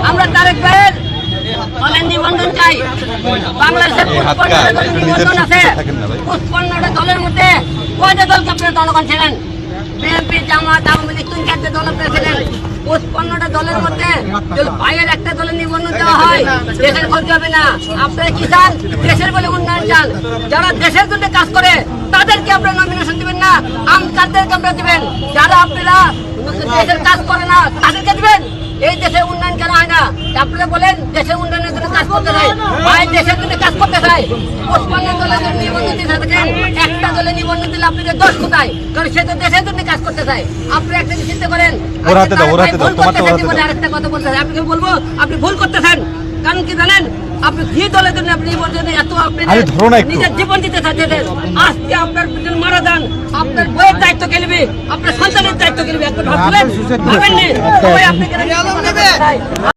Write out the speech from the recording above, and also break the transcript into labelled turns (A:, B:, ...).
A: আমরা তারেক ভাইয়ের দলের নিবন্ধন চাই। বাংলাদেশের 55টা নিবন্ধন আছে। 55টা দলের মধ্যে কয়টা দলকে আপনারা জনগণ ছিলেন? বিএনপি, জামাত, আওয়ামী লীগ, 3-4টা দল আপনারা ছিলেন। 55টা দলের মধ্যে যদি ভাইয়ের একটা দলের নিবন্ধন দেওয়া হয়, দেশের ক্ষতি হবে না। আপনারা কি চান? দেশের বলে উন্নয়ন চান। যারা দেশের জন্য কাজ করে তাদেরকে আপনারা নমিনেশন দিবেন না, কাদেরকে আপনারা দিবেন? যারা আপনারা দেশের কাজ করে না তাদেরকে দিবেন। এই দেশের উন্নয়ন কেন হয় না? আপনারা বলেন দেশের উন্নয়নের জন্য কাজ করতে চাই, ভাই দেশের জন্য কাজ করতে চাই। 55 দলের জন্য নিবন্ধন দিতে থাকেন, একটা দলে নিবন্ধন দিলে আপনাদের দোষ কোথায়? কারণ সে তো দেশের জন্য কাজ করতে চায়। আপনি একটা চিন্তা করেন, আরেকটা কথা বলতে চাই, আপনাকে বলবো আপনি ভুল করতেছেন। কারণ কি জানেন, আপনি যে দলের জন্য আপনি এত আপনি নিজের জীবন দিতে চাচ্ছেন, আজকে আপনার মারা যান, আপনার বইয়ের দায়িত্ব খেলবে, আপনার সন্তানের দায়িত্ব খেলবে, ভাবেননি?